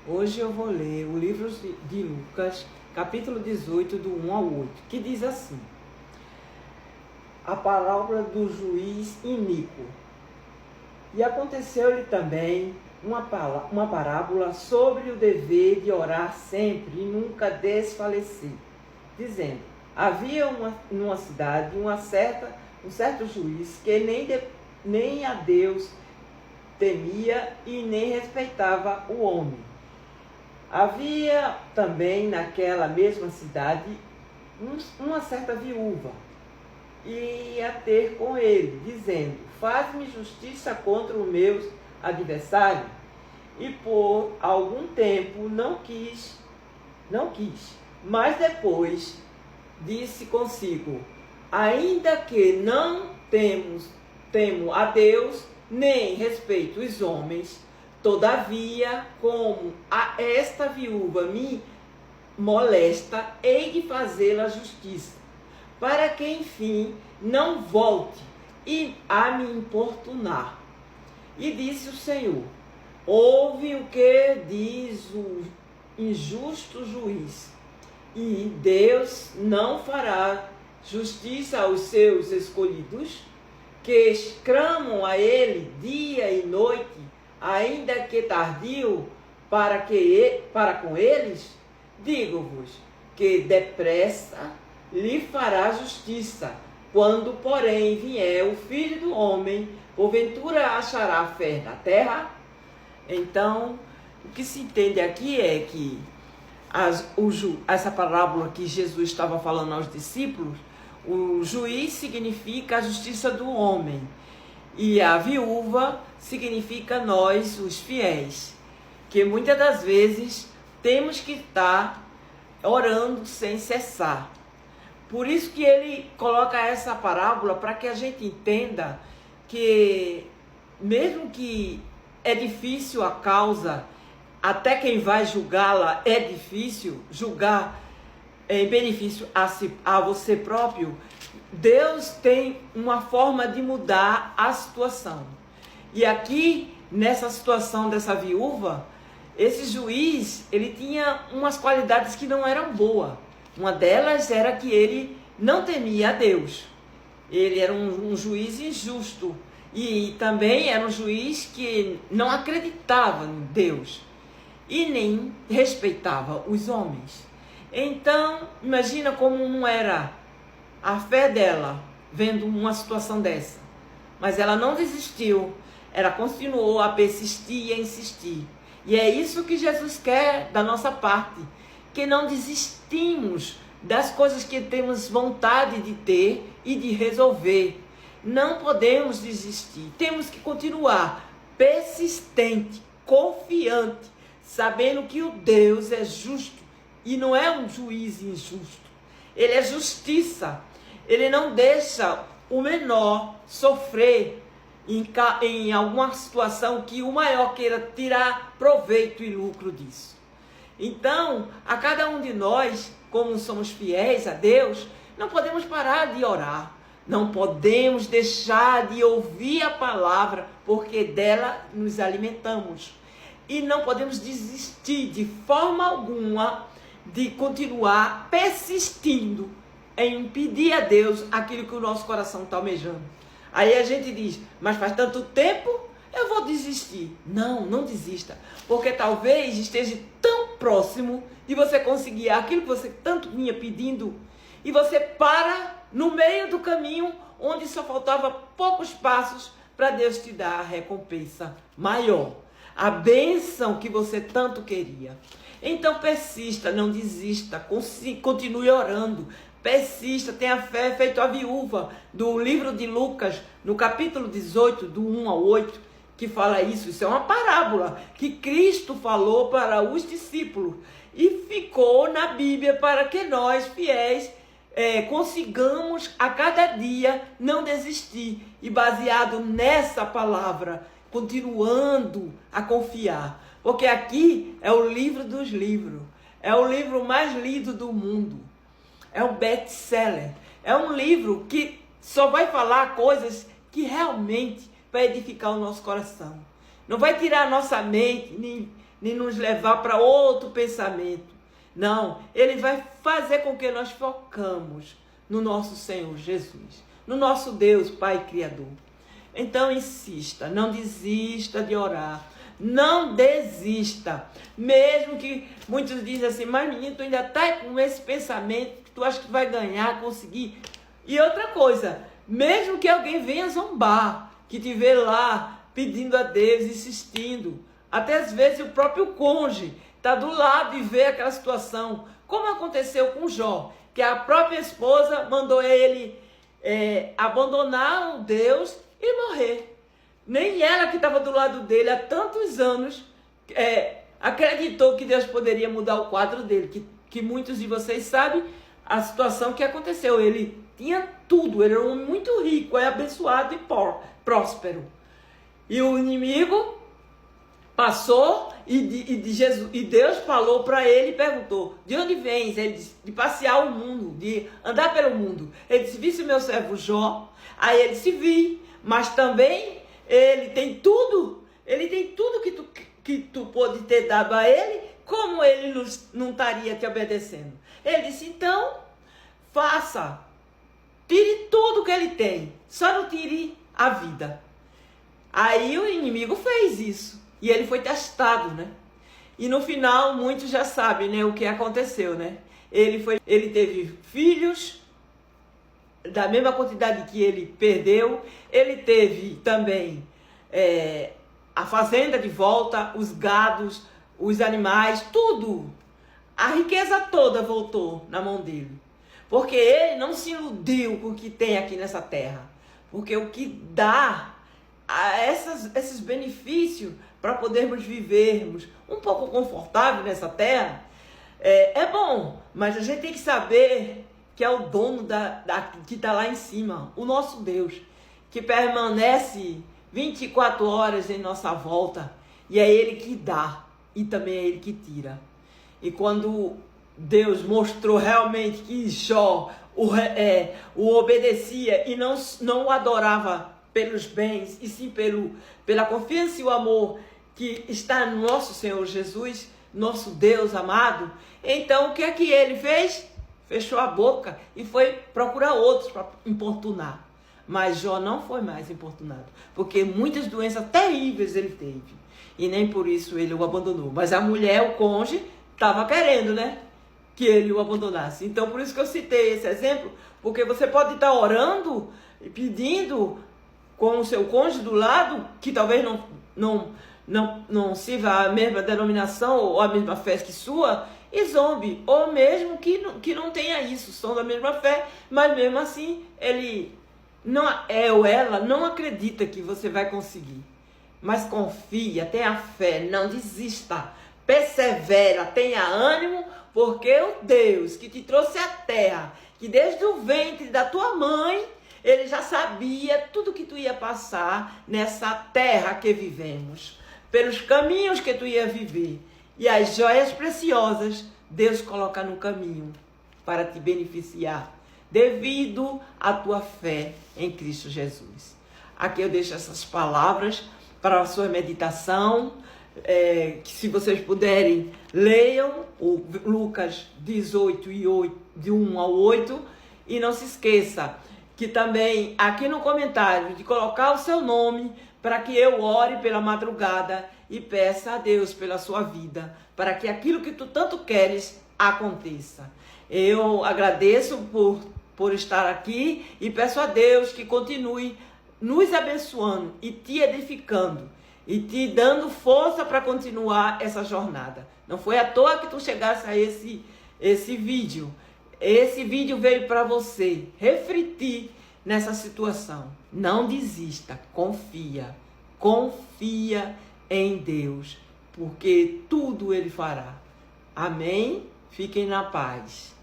Hoje eu vou ler o livro de Lucas, capítulo 18, do 1 ao 8, que diz assim: a parábola do juiz iníquo. E aconteceu-lhe também uma parábola sobre o dever de orar sempre e nunca desfalecer, dizendo: havia numa cidade um certo juiz que nem a Deus temia e nem respeitava o homem. Havia também naquela mesma cidade uma certa viúva, e ia ter com ele, dizendo: faz-me justiça contra os meus adversários. E por algum tempo não quis, mas depois disse consigo: ainda que não temo a Deus, nem respeito os homens, todavia, como a esta viúva me molesta, hei de fazê-la justiça, para que enfim não volte a me importunar. E disse o Senhor: ouve o que diz o injusto juiz, e Deus não fará justiça aos seus escolhidos, que clamam a ele dia e noite, ainda que tardio, para com eles? Digo-vos que depressa lhe fará justiça. Quando, porém, vier o Filho do Homem, porventura achará fé na terra? Então, o que se entende aqui é que essa parábola que Jesus estava falando aos discípulos, o juiz significa a justiça do homem, e a viúva significa nós, os fiéis, que muitas das vezes temos que estar orando sem cessar. Por isso que ele coloca essa parábola, para que a gente entenda que mesmo que é difícil a causa, até quem vai julgá-la é difícil julgar em benefício a você próprio, Deus tem uma forma de mudar a situação. E aqui, nessa situação dessa viúva, esse juiz, ele tinha umas qualidades que não eram boas. Uma delas era que ele não temia a Deus. Ele era um juiz injusto. E também era um juiz que não acreditava em Deus. E nem respeitava os homens. Então, imagina como não era a fé dela, vendo uma situação dessa. Mas ela não desistiu. Ela continuou a persistir e a insistir. E é isso que Jesus quer da nossa parte. Que não desistimos das coisas que temos vontade de ter e de resolver. Não podemos desistir. Temos que continuar persistente, confiante, sabendo que o Deus é justo e não é um juiz injusto. Ele é justiça. Ele não deixa o menor sofrer em alguma situação que o maior queira tirar proveito e lucro disso. Então, a cada um de nós, como somos fiéis a Deus, não podemos parar de orar. Não podemos deixar de ouvir a palavra, porque dela nos alimentamos. E não podemos desistir de forma alguma de continuar persistindo em pedir a Deus aquilo que o nosso coração está almejando. Aí a gente diz: mas faz tanto tempo, eu vou desistir. Não, não desista, porque talvez esteja tão próximo de você conseguir aquilo que você tanto vinha pedindo, e você para no meio do caminho, onde só faltava poucos passos para Deus te dar a recompensa maior, a bênção que você tanto queria. Então persista, não desista, continue orando, persista, tenha fé, feito a viúva do livro de Lucas, no capítulo 18, do 1 ao 8, que fala isso. Isso é uma parábola que Cristo falou para os discípulos e ficou na Bíblia para que nós, fiéis, consigamos a cada dia não desistir, e baseado nessa palavra, continuando a confiar, porque aqui é o livro dos livros, é o livro mais lido do mundo, é um best-seller, é um livro que só vai falar coisas que realmente vai edificar o nosso coração, não vai tirar a nossa mente, nem nem nos levar para outro pensamento. Não, ele vai fazer com que nós focamos no nosso Senhor Jesus, no nosso Deus, Pai Criador. Então insista, não desista de orar, não desista. Mesmo que muitos dizem assim, mas menino, tu ainda está com esse pensamento, que tu acha que tu vai ganhar, conseguir. E outra coisa, mesmo que alguém venha zombar, que te vê lá pedindo a Deus, insistindo, até às vezes o próprio cônjuge está do lado e vê aquela situação, como aconteceu com Jó, que a própria esposa mandou ele abandonar o Deus e morrer. Nem ela, que estava do lado dele há tantos anos, acreditou que Deus poderia mudar o quadro dele, que muitos de vocês sabem a situação que aconteceu. Ele tinha tudo, ele era um homem muito rico, abençoado e próspero. E o inimigo passou e Deus falou para ele e perguntou, de onde vens? Ele disse, de passear o mundo, de andar pelo mundo. Ele disse, visse o meu servo Jó? Aí ele disse, vi, mas também ele tem tudo que tu pode ter dado a ele, como ele não estaria te obedecendo? Ele disse, então, faça, tire tudo que ele tem, só não tire a vida. Aí o inimigo fez isso, e ele foi testado, né? E no final, muitos já sabem, né, o que aconteceu, né? Ele teve filhos da mesma quantidade que ele perdeu, ele teve também a fazenda de volta, os gados, os animais, tudo. A riqueza toda voltou na mão dele. Porque ele não se iludiu com o que tem aqui nessa terra. Porque o que dá esses benefícios para podermos vivermos um pouco confortável nessa terra, é bom, mas a gente tem que saber que é o dono que está lá em cima, o nosso Deus, que permanece 24 horas em nossa volta, e é Ele que dá, e também é Ele que tira. E quando Deus mostrou realmente que Jó o obedecia e não o adorava pelos bens, e sim pela confiança e o amor que está no nosso Senhor Jesus, nosso Deus amado, então o que é que ele fez? Fechou a boca e foi procurar outros para importunar. Mas Jó não foi mais importunado, porque muitas doenças terríveis ele teve, e nem por isso ele o abandonou. Mas a mulher, o cônjuge, estava querendo, né, que ele o abandonasse. Então por isso que eu citei esse exemplo, porque você pode estar orando e pedindo com o seu cônjuge do lado, que talvez não sirva a mesma denominação ou a mesma fé que sua, e zombe, ou mesmo que não tenha isso, são da mesma fé, mas mesmo assim ele ou ela não acredita que você vai conseguir. Mas confia, tenha fé, não desista, persevera, tenha ânimo, porque o Deus que te trouxe à terra, que desde o ventre da tua mãe, ele já sabia tudo que tu ia passar nessa terra que vivemos, pelos caminhos que tu ia viver. E as joias preciosas Deus coloca no caminho para te beneficiar, devido à tua fé em Cristo Jesus. Aqui eu deixo essas palavras para a sua meditação, que se vocês puderem, leiam o Lucas 18, de 1 ao 8, e não se esqueça que também aqui no comentário de colocar o seu nome, para que eu ore pela madrugada e peça a Deus pela sua vida, para que aquilo que tu tanto queres aconteça. Eu agradeço por estar aqui e peço a Deus que continue nos abençoando e te edificando e te dando força para continuar essa jornada. Não foi à toa que tu chegasse a esse vídeo. Esse vídeo veio para você refletir nessa situação. Não desista, confia em Deus, porque tudo Ele fará. Amém? Fiquem na paz.